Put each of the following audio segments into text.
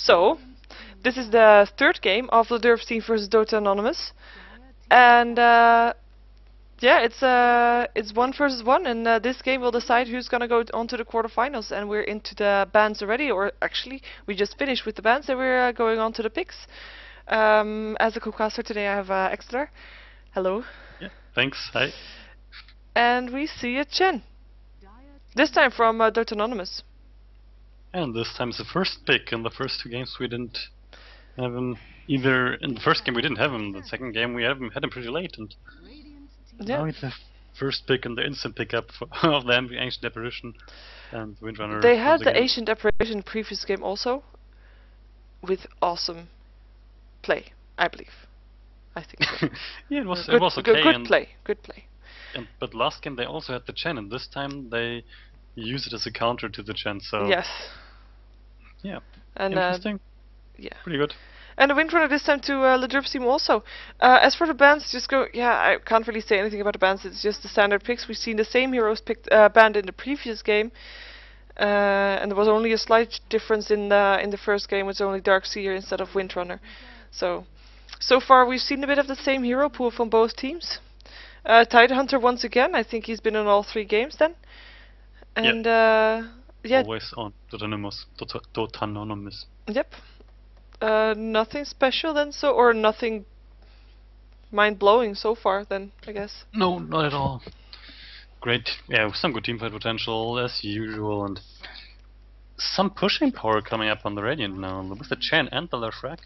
So, this is the third game of the Derps team versus DotAnonymous, and yeah, it's 1 versus 1, and this game will decide who's gonna go on to the quarterfinals. And we're into the bands already, or actually, we just finished with the bands, and we're going on to the picks. As a co-caster today, I have Exeter. Hello. Yeah, thanks. Hi. And we see a Chen. This time from DotAnonymous. And this time it's the first pick. In the first two games we didn't have him. Either in the first game we didn't have him. The second game we had him pretty late, and now it's the first pick and the instant pickup of the Ancient Apparition and Windrunner. They had the Ancient Apparition previous game also, with awesome play, I believe. I think so. Yeah, it was okay. Good play. But last game they also had the Chen, and this time they use it as a counter to the Chen. So yes. Yeah. And interesting. Yeah. Pretty good. And the Windrunner this time to the Derps team also. As for the bands, just go. Yeah, I can't really say anything about the bands. It's just the standard picks. We've seen the same heroes picked banned in the previous game, and there was only a slight difference in the first game. It's only Darkseer instead of Windrunner. So far we've seen a bit of the same hero pool from both teams. Tidehunter once again. I think he's been in all 3 games then. And yeah. Always on DotAnonymous. Yep. Nothing special then, or nothing mind-blowing so far then, I guess. No, not at all. Great, yeah, some good teamfight potential as usual, and some pushing power coming up on the Radiant now. With the Chen and the Lashrak,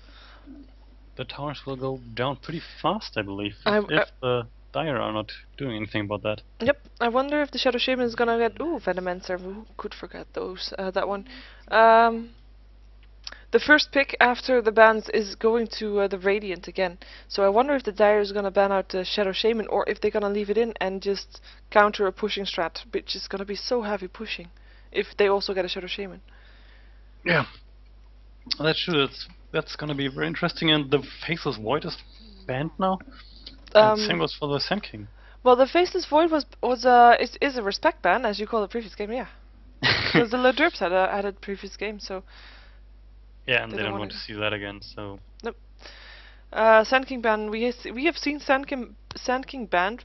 the towers will go down pretty fast, I believe, if the Dire are not doing anything about that. Yep, I wonder if the Shadow Shaman is gonna get... Ooh, Venomancer, who could forget that one. The first pick after the bans is going to the Radiant again. So I wonder if the Dire is gonna ban out the Shadow Shaman, or if they're gonna leave it in and just counter a pushing strat, which is gonna be so heavy pushing, if they also get a Shadow Shaman. Yeah, that's true. That's gonna be very interesting. And the Faceless Void is banned now. And same goes for the Sand King. Well, the Faceless Void is a respect ban, as you call the previous game, yeah. Because the Derps had a previous game, so. Yeah, and they don't want to see that again, so. Nope. Sand King ban. We have seen Sand King banned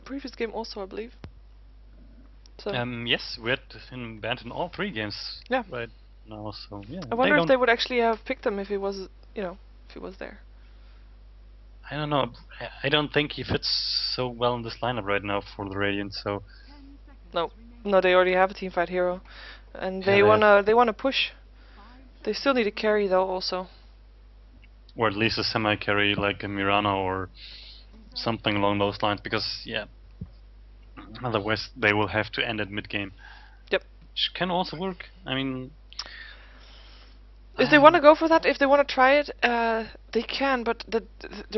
previous game also, I believe. So. Yes, we had him banned in all 3 games. Yeah. Right now, so yeah. I wonder if they would actually have picked him if he was, if he was there. I don't know. I don't think he fits so well in this lineup right now for the Radiant. So. No, they already have a teamfight hero, and they wanna push. They still need a carry though, also. Or at least a semi-carry like a Mirana or something along those lines, because yeah, otherwise they will have to end at mid-game. Yep. Which can also work. I mean, if they want to go for that, if they want to try it, they can. But the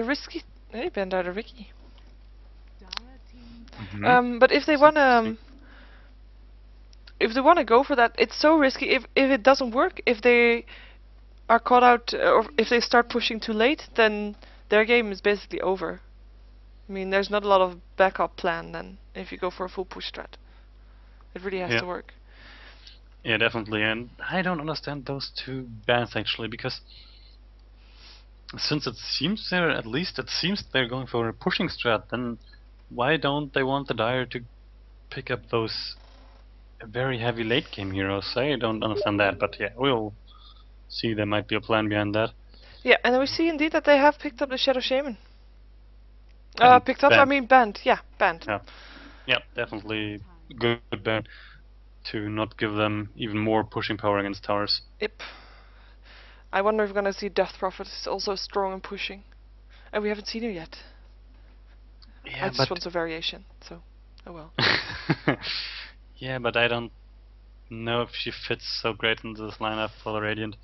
risky. Hey, banned out a Ricky. But if they wanna. If they want to go for that, it's so risky. If it doesn't work, if they are caught out, or if they start pushing too late, then their game is basically over. I mean, there's not a lot of backup plan then if you go for a full push strat. It really has to work. Yeah, definitely. And I don't understand those 2 bans actually, because since it seems they're going for a pushing strat, then why don't they want the Dire to pick up those very heavy late game heroes? I don't understand that, but yeah, we'll see. There might be a plan behind that. Yeah, and we see indeed that they have picked up the Shadow Shaman. Picked up, banned. I mean banned. Yeah, banned. Yeah, definitely good ban to not give them even more pushing power against towers. Yep. I wonder if we're gonna see Death Prophet is also strong in pushing, and we haven't seen him yet. Yeah, I just want a variation, so oh well. Yeah, but I don't know if she fits so great into this lineup for the Radiant.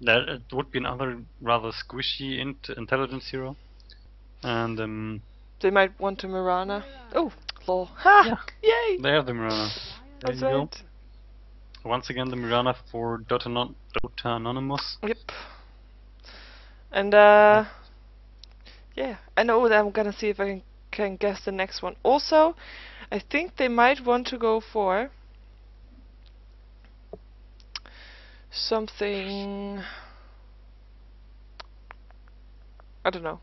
It would be another rather squishy intelligence hero. And they might want a Mirana. Oh, lol. Ha! Yeah. Yay! They have the Mirana. That's right. Once again, the Mirana for DotAnonymous. Yep. And yeah, I know that I'm gonna see if I can guess the next one. Also, I think they might want to go for something. I don't know.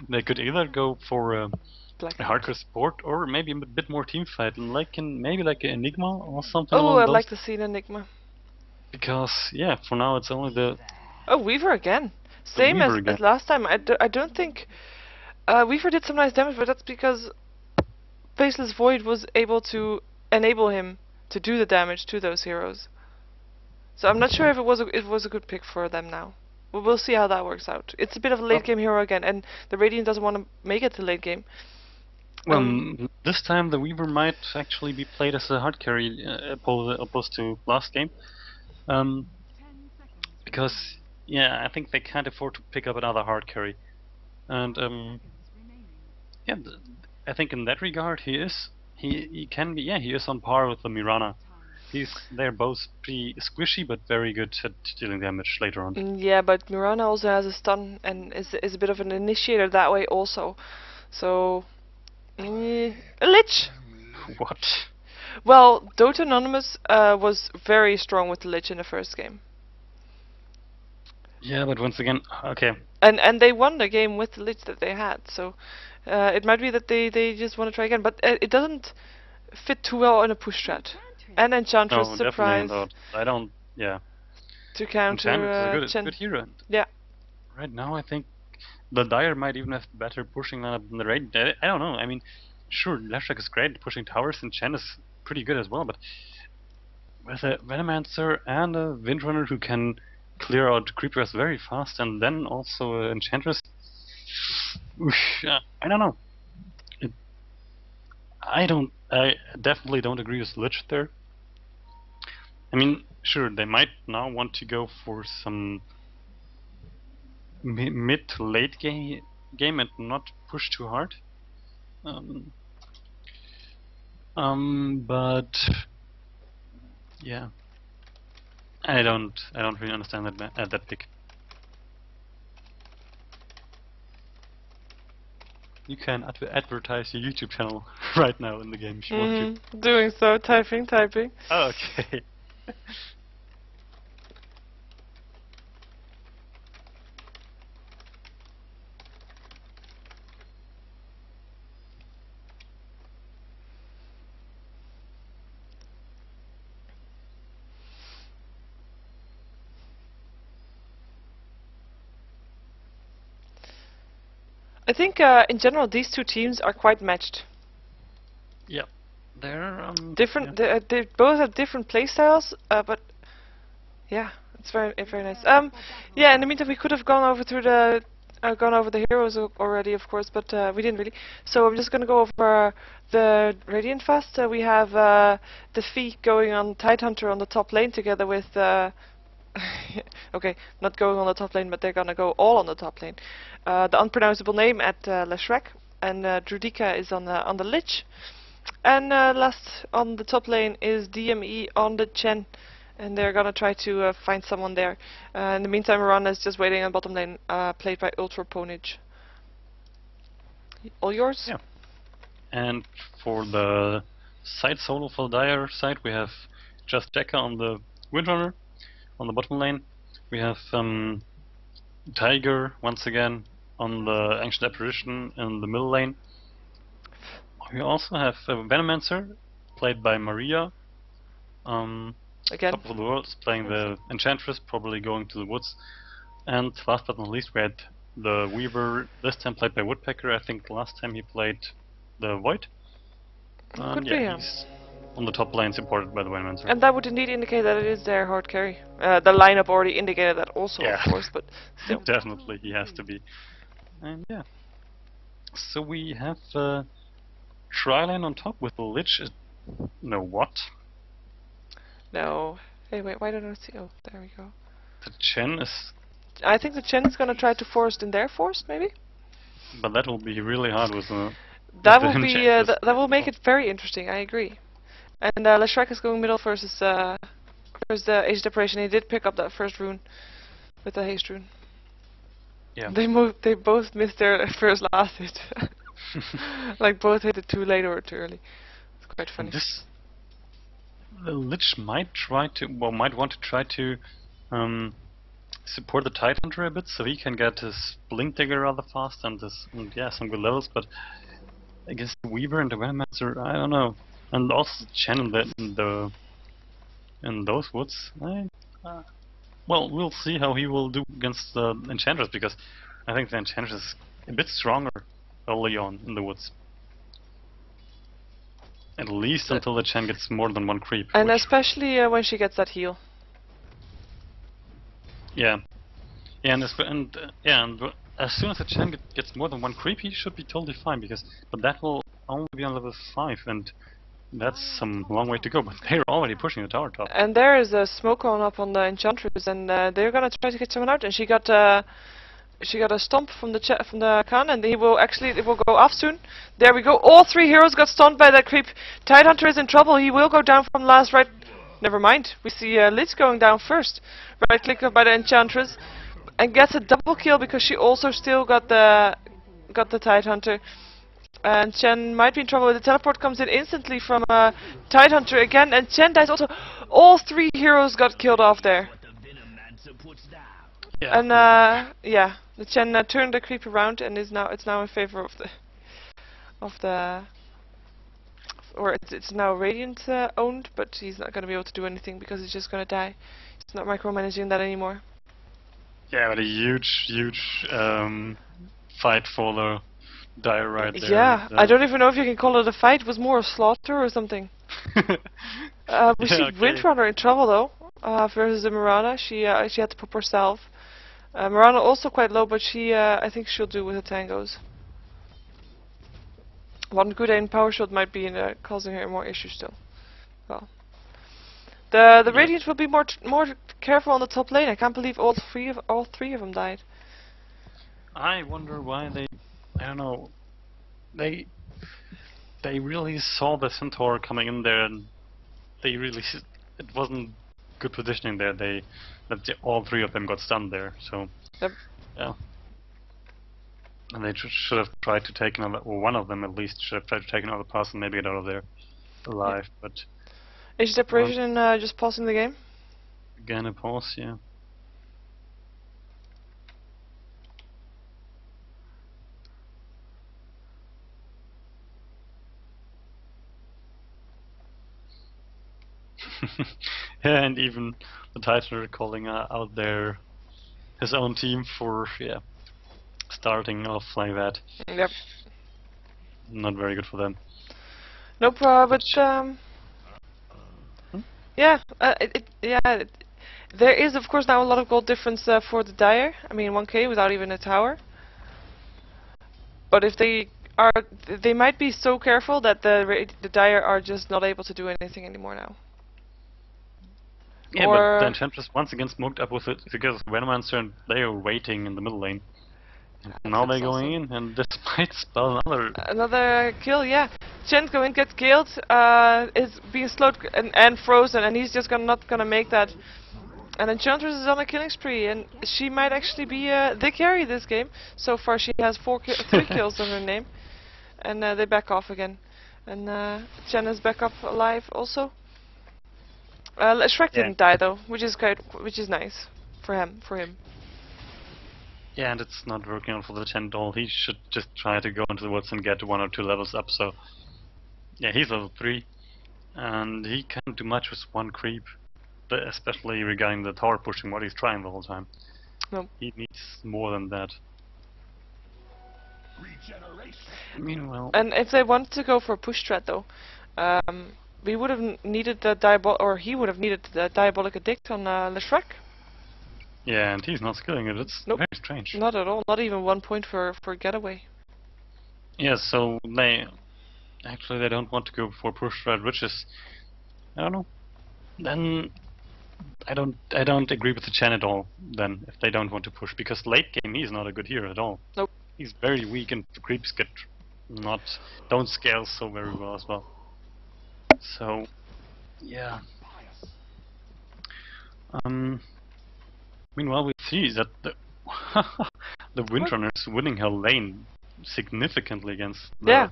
They could either go for a Black. hardcore sport or maybe a bit more team fight, like maybe like an Enigma or something Oh, along I'd those. like to see an Enigma. Because yeah, for now it's only the Oh, Weaver again. Same Weaver as again. last time. I don't think Weaver did some nice damage, but that's because Faceless Void was able to enable him to do the damage to those heroes. So I'm not sure if it was a good pick for them now. We'll see how that works out. It's a bit of a late game hero again, and the Radiant doesn't want to make it to late game. Well, this time the Weaver might actually be played as a hard carry opposed to last game. Because yeah, I think they can't afford to pick up another hard carry, and yeah, I think in that regard he can be, he is on par with the Mirana. They're both pretty squishy but very good at dealing damage later on. Yeah, but Mirana also has a stun and is a bit of an initiator that way also. So a Lich. What? Well, DotAnonymous was very strong with the Lich in the first game. Yeah, but once again, okay. And they won the game with the Lich that they had, so it might be that they just want to try again, but it doesn't fit too well in a push strat. And Enchantress, No, surprise. definitely not. I don't. Yeah. To counter Enchantress is a Chen. good hero. Yeah. Right now, I think the Dire might even have better pushing lineup than the Raid. I don't know. I mean, sure, Lashrak is great at pushing towers, and Chen is pretty good as well. But with a Venomancer and a Windrunner who can clear out creepers very fast, and then also Enchantress, I don't know. I definitely don't agree with Lich there. I mean, sure, they might now want to go for some mid to late game and not push too hard. But yeah, I don't really understand that pick. You can advertise your YouTube channel right now in the game if you want to. Doing so, typing. Oh, okay. I think in general these two teams are quite matched. Yeah, they're Different. Yeah. They both have different playstyles, but yeah, it's very nice. Yeah. In the meantime, we could have gone over through the heroes already, of course, but we didn't really. So I'm just gonna go over the Radiant fast. We have the Fee going on Tidehunter on the top lane together with. Okay, not going on the top lane, but they're gonna go all on the top lane. The unpronounceable name at Lashrak, and Drudica is on the Lich, and last on the top lane is DME on the Chen, and they're gonna try to find someone there. In the meantime, Mirana is just waiting on bottom lane, played by Ultra Ponage. All yours? Yeah. And for the side solo for the Dire side, we have just Jekka on the Windrunner. On the bottom lane, we have Tiger once again on the Ancient Apparition in the middle lane. We also have Venomancer, played by Maria. Again. Top of the world, playing the Enchantress, probably going to the woods. And last but not least, we had the Weaver, this time played by Woodpecker. I think last time he played the Void. Could be, yeah, he's on the top lane, supported by the Venomancer. And that would indeed indicate that it is their hard carry. The lineup already indicated that also, Yeah. of course, but still. Definitely, he has to be. And yeah. So we have Trilane on top with the Lich. No, what? No. Hey, wait, why don't I see? Oh, there we go. The Chen is... I think the Chen is gonna try to forest in their forest, maybe? But that will be really hard with the... That will be, that will make it very interesting, I agree. And Lashrak is going middle versus the Aged Operation. He did pick up that first rune with the haste rune. Yeah. They both missed their first last hit. Like both hit it too late or too early. It's quite funny. the Lich might want to try to support the Tidehunter a bit, so he can get his Blink Digger rather fast and some good levels. But I guess the Weaver and the Venomancer, I don't know, and also Chen in those woods. Well, we'll see how he will do against the Enchantress, because I think the Enchantress is a bit stronger early on in the woods. At least until the Chen gets more than one creep. And especially when she gets that heal. Yeah. Yeah, and as soon as the Chen gets more than one creep, he should be totally fine, but that will only be on level 5, and that's some long way to go, but they're already pushing the tower top. And there is a smoke on up on the Enchantress, and they're gonna try to get someone out, and she got a stomp from the Khan, and it will go off soon. There we go. All 3 heroes got stunned by that creep. Tidehunter is in trouble. He will go down from last right. Never mind. We see Lich going down first. Right click by the Enchantress, and gets a double kill because she also still got the Tidehunter. And Chen might be in trouble. The teleport comes in instantly from Tidehunter again, and Chen dies also. All 3 heroes got killed off there. Yeah. And the Chen turned the creep around, and it's now in favor it's now Radiant owned, but he's not going to be able to do anything because he's just going to die. He's not micromanaging that anymore. Yeah, but a huge fight for the Dire right there. Yeah, I don't even know if you can call it a fight. It was more a slaughter or something. We see Windrunner in trouble though, versus the Mirana. She had to pop herself. Mirana also quite low, but I think she'll do with the tangos. One good aim power shot might be causing her more issues still. Well, the Radiant will be more careful on the top lane. I can't believe all three of them died. I wonder why they. I don't know. They really saw the Centaur coming in there, and it wasn't good positioning there. All 3 of them got stunned there. So yep. Yeah. And they should have tried to take another, or one of them at least should have tried to take another pass and maybe get out of there alive. Yeah. But is Separation just pausing the game? Again a pause, yeah. Yeah, and even the Titler calling out his own team for starting off like that. Yep. Not very good for them. Nope, but there is of course now a lot of gold difference for the Dire. I mean 1k without even a tower. But if they might be so careful that the Dire are just not able to do anything anymore now. Yeah, but the Enchantress once again smoked up with it because Venomancer and they are waiting in the middle lane. And now they're going in, and this might spell another kill. Yeah, Chen's going to get killed. Is being slowed and frozen, and he's just not gonna make that. And Enchantress is on a killing spree, and she might actually be the carry this game. So far, she has 3 kills on her name, and they back off again. And Chen is back up alive also. Shrek didn't die though, which is nice for him. Yeah, and it's not working out for the Chen at all. He should just try to go into the woods and get 1 or 2 levels up. So yeah, he's level 3, and he can't do much with 1 creep, especially regarding the tower pushing what he's trying the whole time. Nope. He needs more than that. Meanwhile, and if they want to go for a push strat though, we would have needed he would have needed the Diabolic Addict on Shrek. Yeah, and he's not skilling it. It's very strange. Not at all. Not even 1 point for getaway. Yeah, so they don't want to go for push strat, which is, I don't know. Then I don't agree with the Chen at all. Then if they don't want to push, because late game he's not a good hero at all. Nope. He's very weak, and the creeps don't scale so very well as well. So yeah. Meanwhile, we see that the Windrunner is winning her lane significantly against the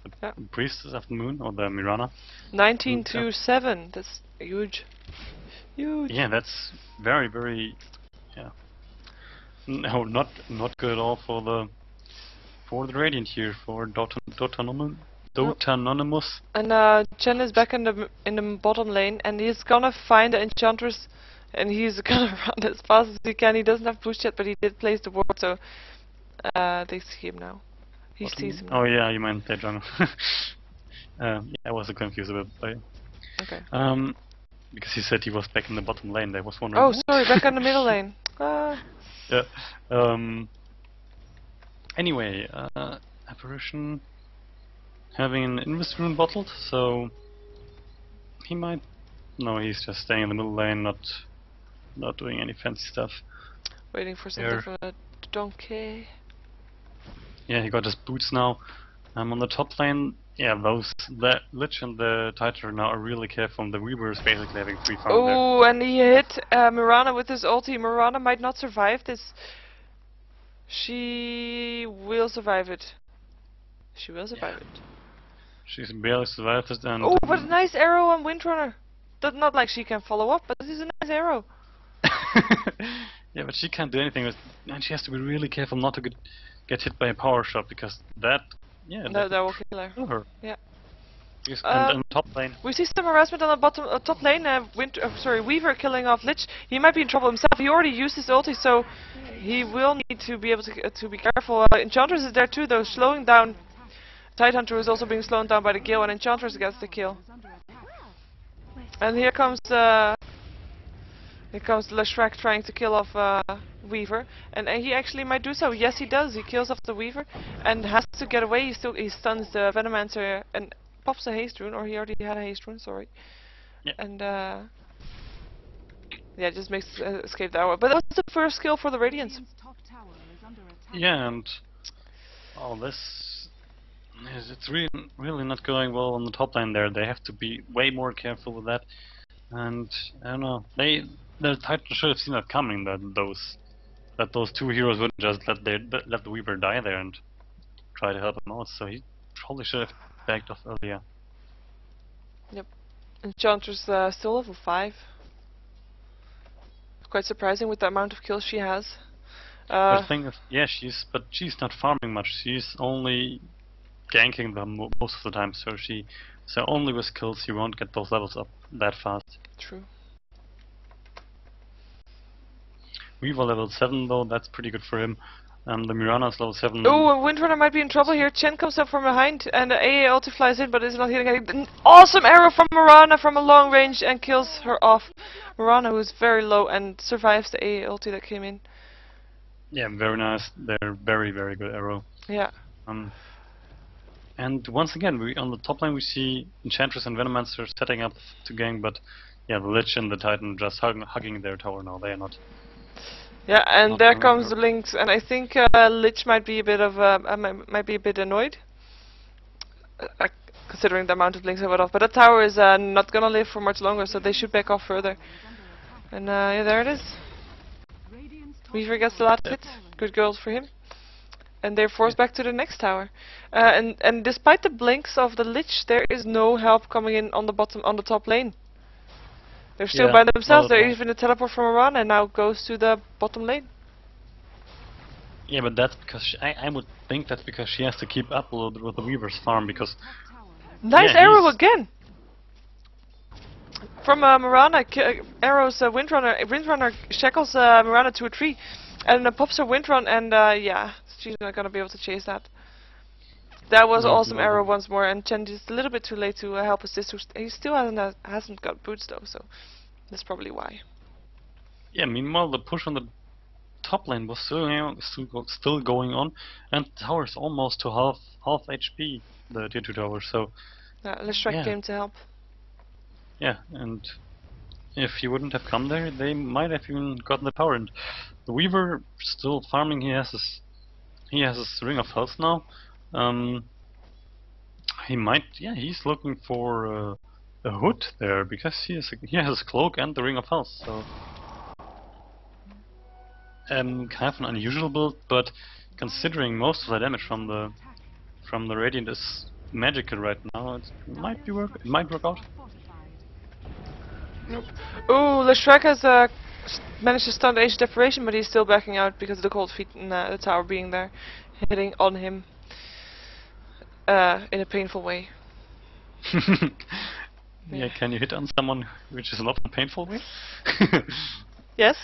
the Yeah. Priestess of the Moon, or the Mirana. 19 to 7. That's huge. Huge. Yeah, that's very, very, yeah. No, not good at all for the Radiant here, for DotAnonymous. Nope. DotAnonymous. And Chen is back in the bottom lane, and he's gonna find the Enchantress, and he's gonna run as fast as he can. He doesn't have boost yet, but he did place the ward, so they see him now. He sees him now. Oh yeah, you meant the jungle. Yeah, I was confused a bit by. Okay. Because he said he was back in the bottom lane. I was wondering. Oh, sorry, back in the middle lane. Yeah. Anyway, Apparition having an Invis rune bottled, so he might. No, he's just staying in the middle lane, not doing any fancy stuff. Waiting for something from the donkey. Yeah, he got his boots now. On the top lane, yeah, the Lich and the Titan now are really careful. The Weaver is basically having free farm there. Oh, and he hit Mirana with his ulti. Mirana might not survive this. She will survive it. She will survive it. She's barely survived it, and oh, what a nice arrow on Windrunner. Not like she can follow up, but this is a nice arrow. yeah, but she can't do anything with, and she has to be really careful not to get hit by a power shot, because that will kill her. Kill her. Yeah. And top lane. We see some harassment on the bottom top lane. Weaver killing off Lich. He might be in trouble himself. He already used his ulti, so he will need to be able to be careful. Enchantress is there too, though, slowing down. Tidehunter is also being slowed down by the Gale, and Enchantress gets the kill. And here comes Leshrac trying to kill off Weaver, and he actually might do so. Yes, he does. He kills off the Weaver and has to get away. He stuns the Venomancer and pops a haste rune, or he already had a haste rune. Sorry. Yeah. And just makes escape that way. But that was the first kill for the Radiants. Yeah, and all this it's really not going well on the top lane there. They have to be way more careful with that. And I don't know, the Titan should have seen that coming. That those two heroes wouldn't just let the Weaver die there and try to help him out. So he probably should have backed off earlier. Yep. Enchantress still level 5. Quite surprising with the amount of kills she has. The thing is, yeah, she's not farming much. She's only ganking them most of the time. So only with kills you won't get those levels up that fast. True. Weaver level 7 though, that's pretty good for him. The Mirana's level 7. Oh, Windrunner might be in trouble here. Chen comes up from behind, and the AA ulti flies in, but is not hitting anything. An awesome arrow from Mirana from a long range and kills her off. Mirana, who is very low, and survives the AA ulti that came in. Yeah, very nice. They're very, very good arrow. Yeah. And once again, on the top lane we see Enchantress and Venomancer setting up to gang, but yeah, the Lich and the Titan just hugging their tower now. They are not. Yeah, and there comes the Lynx, and I think Lich might be a bit annoyed, considering the amount of Lynx I went off. But that tower is not gonna live for much longer, so they should back off further. And yeah, there it is. Weaver gets the last hit. Good goals for him. And they're forced back to the next tower. And despite the blinks of the Lich, there is no help coming in on the top lane. They're still by themselves. They're even a teleport from Mirana and now goes to the bottom lane. Yeah, but that's because I would think that's because she has to keep up a little bit with the Weaver's farm, because nice arrow again from Mirana. Arrows Windrunner. Windrunner shackles Mirana to a tree, and pops her Windrun, and yeah, she's not gonna be able to chase that. That was awesome arrow once more, and Chen is a little bit too late to help assist. He still hasn't got boots though, so that's probably why. Yeah, meanwhile the push on the top lane was still going on, and the tower's almost to half HP, the tier 2 tower, so Leshrac came to help. Yeah, and if he wouldn't have come there, they might have even gotten the tower. And the Weaver still farming. He has his ring of health now. He might, he's looking for a hood there, because he has his cloak and the ring of health. So kind of an unusual build, but considering most of the damage from the Radiant is magical right now. It might work out. Nope. Ooh, Leshrac has managed to stun Age of Desperation, but he's still backing out because of the cold feet and the tower being there, hitting on him in a painful way. Yeah, can you hit on someone which is not in a painful way? Yes?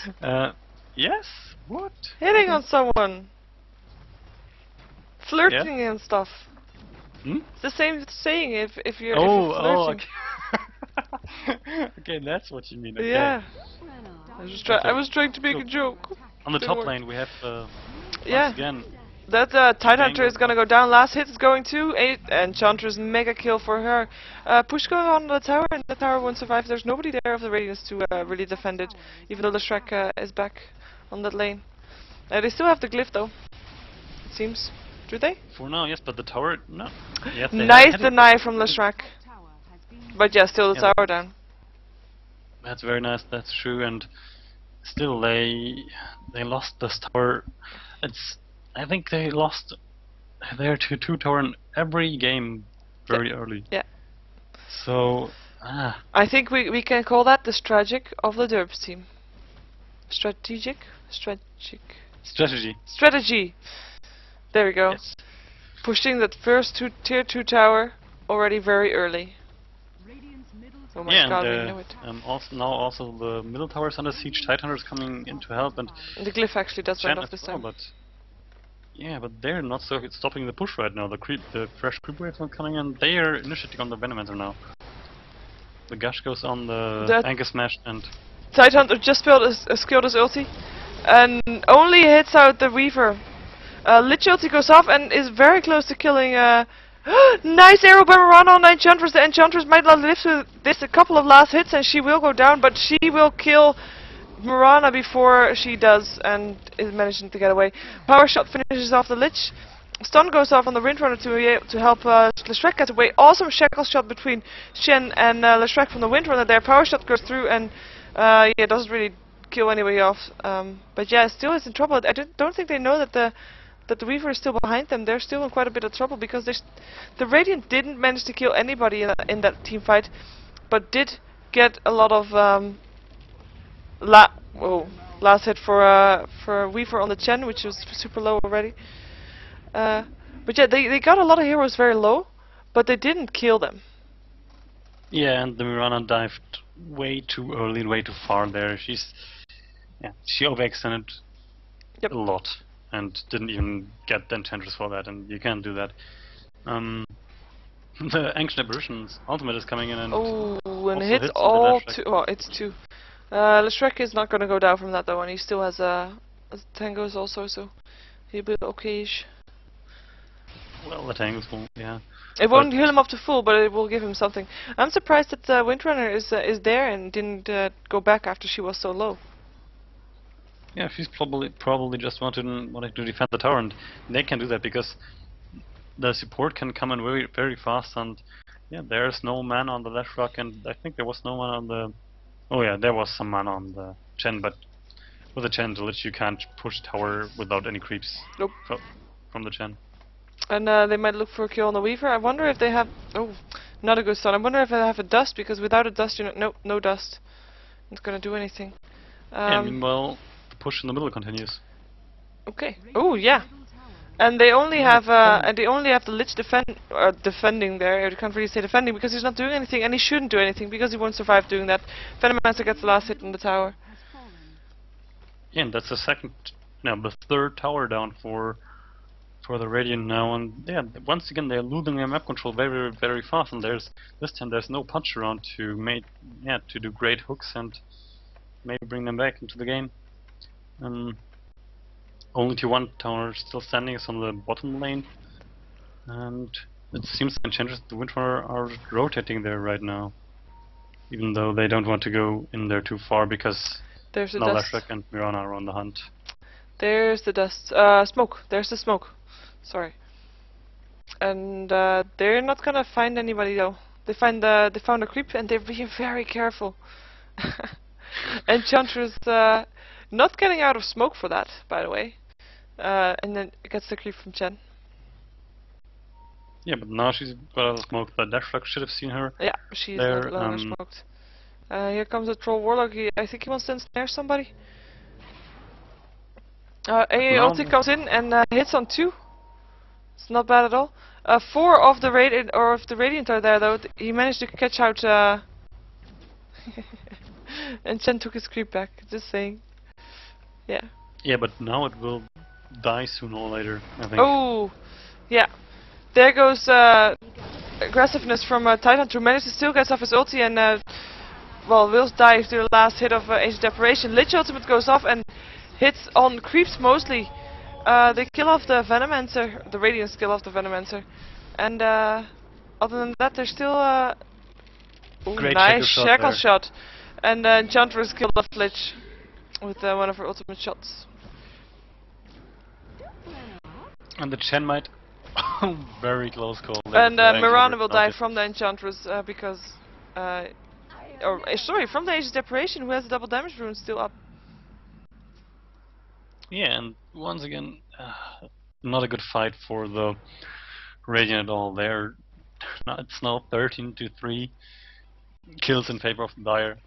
Yes? What? Hitting on someone! Flirting and stuff. Hmm? It's the same saying if you're Okay. flirting. Okay, that's what you mean. Okay. Yeah. I was trying to make a joke. On the Didn't top work. lane we have Yeah. once again That Tidehunter is gonna go down. Last hit is going to 8, and Chantra's mega kill for her. Push going on the tower, and the tower won't survive. There's nobody there of the Radiance to really defend it, even though the Shrek is back on that lane. They still have the glyph though, it seems. Do they? for now, yes, but the tower no. Yes, they Nice had it. deny from the Shrek. But yeah, still the Yeah. tower down. That's very nice, that's true, and still they lost this tower. I think they lost their two tower in every game very early. Yeah. So I think we can call that the strategic of the Derps team. Strategic? Strategy! There we go. yes. Pushing that first tier 2 tower already very early. Oh my Yeah, god, we and know it. also the middle tower is under siege. Tidehunter is coming in to help, and The glyph actually does Chen run off as this well, time. but yeah, but they're not so stopping the push right now. The fresh creep waves are coming in. They are initiating on the Venomancer now. The Gush goes on the That- Anchor Smash, and Tidehunter just skilled his ulti and only hits out the Weaver. Lich ulti goes off and is very close to killing nice arrow by Mirana on the Enchantress. The Enchantress might not live through this a couple of last hits and she will go down, but she will kill Mirana before she does and is managing to get away. Power shot finishes off the Lich. Stun goes off on the Windrunner to help Leshrac get away. Awesome shackle shot between Shen and Leshrac from the Windrunner there. Power shot goes through and yeah, doesn't really kill anybody off. But yeah, still is in trouble. I don't think they know that the Weaver is still behind them. They're still in quite a bit of trouble because the Radiant didn't manage to kill anybody in that team fight, but did get a lot of last hit for Weaver on the Chen, which was super low already. But yeah, they got a lot of heroes very low, but they didn't kill them. yeah, and the Mirana dived way too early, way too far there. She overextended Yep. a lot and didn't even get the Enchantress for that, and you can't do that. The Ancient Apparition's ultimate is coming in and Oh, and also hits hits all the Leshrac. two. Oh, it's two. Leshrac is not gonna go down from that though, and he still has tangos also, so he'll be okay-ish. Well, the Tangos will, yeah. It won't heal him up to full, but it will give him something. I'm surprised that Windrunner is there and didn't go back after she was so low. Yeah, she's probably just wanted to defend the tower, and they can do that because the support can come in very very fast, and yeah, there's no mana on the Leshrac, and I think there was no mana on the. Oh yeah, there was some mana on the Chen, but with the Chen, the Lich you can't push tower without any creeps. Nope. From the Chen. And they might look for a kill on the Weaver. I wonder if they have. Oh, not a good stun. I wonder if they have a dust, because without a dust, no dust. Not gonna do anything. Yeah, meanwhile, the push in the middle continues. Okay. Oh yeah. And they only have the Lich defending there. I can't really say defending because he's not doing anything, and he shouldn't do anything because he won't survive doing that. Venomancer gets the last hit in the tower. Yeah, and that's the third tower down for the Radiant now, and yeah, once again they're losing their map control very very fast, and this time there's no punch around to do great hooks and maybe bring them back into the game. Only to one tower still standing is on the bottom lane, and it seems the Enchantress the Windrunner are rotating there right now, even though they don't want to go in there too far because There's the now dust. Leshrac and Mirana are on the hunt. There's the dust. Smoke. There's the smoke. Sorry. And they're not gonna find anybody though. They found a creep and they're being very careful. Enchantress not getting out of smoke for that, by the way. And then it gets the creep from Chen. Yeah, but now she's got out of smoke. The Dashflux should have seen her. Yeah, she's There, not longer smoked. Here comes a Troll Warlock. I think he wants to ensnare somebody. AA now ulti comes in and hits on 2. It's not bad at all. 4 of the Radiant are there though. He managed to catch out and Chen took his creep back, just saying. Yeah. Yeah, but now it will die sooner or later, I think. Oh! Yeah. There goes aggressiveness from Titanhunter, who managed to still get off his ulti and well, will die to the last hit of Age of Desperation. Lich ultimate goes off and hits on creeps mostly. They kill off the Venomancer, the Radiance kill off the Venomancer. And other than that, there's still ooh, Great nice shackle shot shot. And Enchantress killed off Lich with one of her ultimate shots. And the Chen might. Very close call. And Mirana will die from the Enchantress because sorry, from the Age of Desperation, who has a double damage rune still up. Yeah, and once again, not a good fight for the Radiant at all. It's now 13-3 kills in favor of Dire.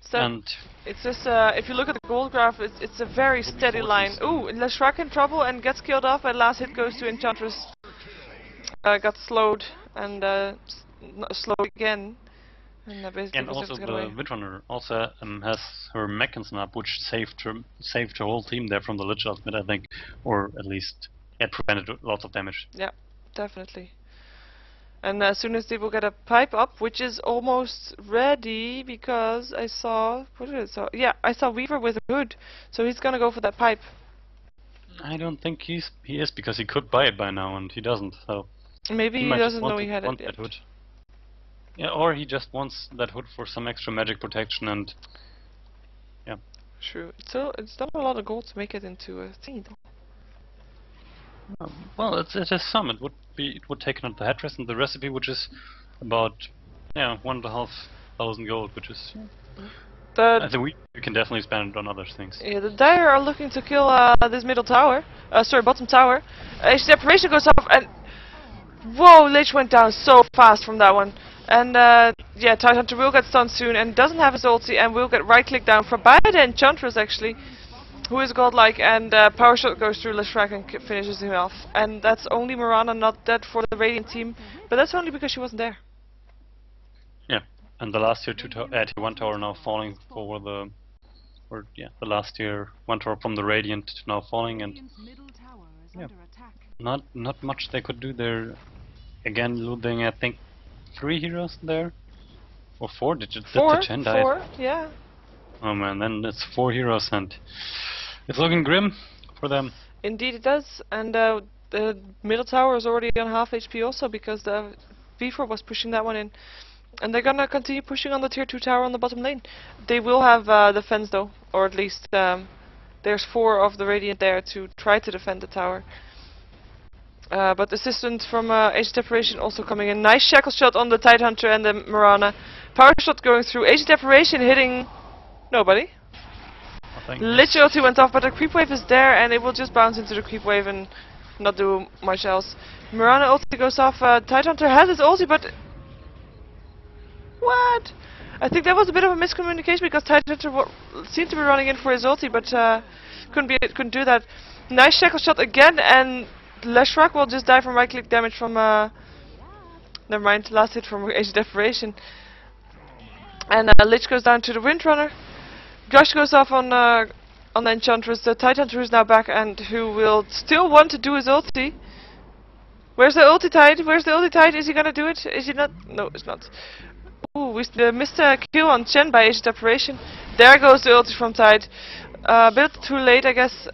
So and it's just if you look at the gold graph, it's a very steady line. Ooh, Leshrac in trouble and gets killed off, and last hit goes to Enchantress. Got slowed and slowed again. And also the Windrunner also has her mechanism up, which saved her whole team there from the Lich ultimate, I think, or at least it prevented lots of damage. Yeah, definitely. And as soon as they will get a pipe up, which is almost ready, because I saw I saw Weaver with a hood, so he's gonna go for that pipe. I don't think he is, because he could buy it by now and he doesn't. So maybe he doesn't know he had it yet. Hood. Yeah, or he just wants that hood for some extra magic protection and yeah. True. So it's not a lot of gold to make it into a thing though. Well, it is some. It would take out the headdress and the recipe, which is about 1,500 gold, which is. I think we can definitely spend it on other things. Yeah, the Dire are looking to kill this middle tower. Sorry, bottom tower. Age of Desperation goes off and whoa, Lich went down so fast from that one. And yeah, Tidehunter will get stunned soon and doesn't have his ulti and will get right click down from by the Enchantress actually, who is godlike, and power shot goes through Leshrac and finishes him off. And that's only Mirana not dead for the Radiant team, but that's only because she wasn't there. Yeah, and the last tier 1 tower now falling for the last tier 1 tower from the Radiant now falling, and yeah, not much they could do there. Again, losing I think 3 heroes there, or 4. Did the Chen die? 4, yeah. Oh man, then it's 4 heroes and it's looking grim for them. Indeed it does, and the middle tower is already on half HP also because the V4 was pushing that one in. And they're gonna continue pushing on the tier 2 tower on the bottom lane. They will have defense though, or at least there's 4 of the Radiant there to try to defend the tower. But assistance from Age of Desperation also coming in. Nice shackle shot on the Tidehunter and the Mirana. Power shot going through. Age of Desperation hitting nobody. Lich ulti went off, but the creep wave is there and it will just bounce into the creep wave and not do much else. Mirana ulti goes off. Tidehunter has his ulti, but what? I think that was a bit of a miscommunication because Tidehunter seemed to be running in for his ulti, but couldn't do that. Nice shackle shot again, and Leshrac will just die from right click damage from never mind, last hit from Age of Desperation. And Lich goes down to the Windrunner. Gush goes off on the Enchantress. The Tidehunter is now back and who will still want to do his ulti. Where's the ulti Tide? Where's the ulti Tide? Is he gonna do it? Is he not? No, it's not. Ooh, we missed a kill on Chen by Age of Desperation. There goes the ulti from Tide. A bit too late, I guess.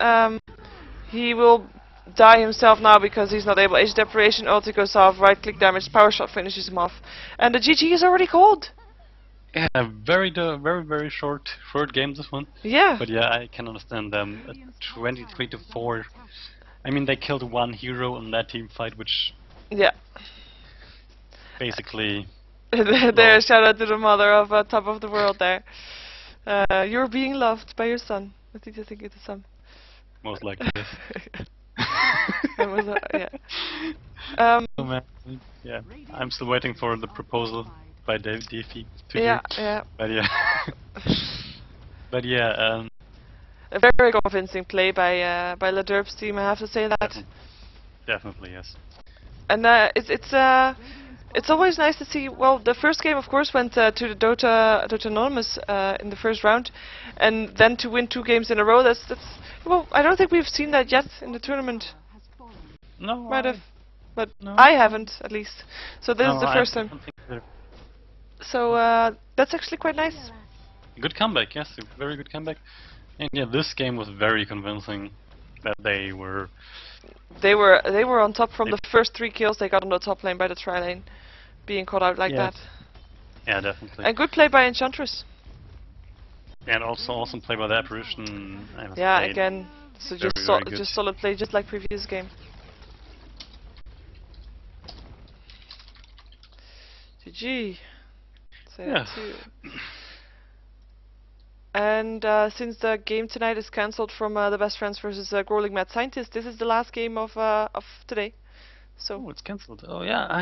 He will die himself now because he's not able. Age of Desperation, ulti goes off, right click damage, power shot finishes him off. And the GG is already called. Yeah, very short game this one. Yeah. But yeah, I can understand them. 23-4. I mean, they killed 1 hero in that team fight, which yeah. Basically. There, shout out to the mother of Top of the World there. You're being loved by your son. I think it's a son. Most likely, yes. And with yeah. Oh man, yeah. I'm still waiting for the proposal by Defi to Yeah, do. yeah. But yeah. But yeah, A very convincing play by the Derps team, I have to say that. definitely yes. And it's always nice to see. Well, the first game, of course, went to the DotAnonymous in the first round, and then to win 2 games in a row. That's well, I don't think we've seen that yet in the tournament. No, Might have, but no. I haven't at least. So this No, is the I first don't time. think they're- So that's actually quite nice. Good comeback, yes, a very good comeback. And yeah, this game was very convincing that they were. They were on top from the first 3 kills they got on the top lane by the tri lane, being caught out like Yes. that. Yeah, definitely. And good play by Enchantress. And also awesome play by the Apparition. I must Yeah, say. again, so Very, just very good. just solid play, just like previous game. GG. Say Yeah. that too. And since the game tonight is cancelled from the Best Friends versus Growling Mad Scientist, this is the last game of today. So. Oh, it's cancelled. Oh yeah,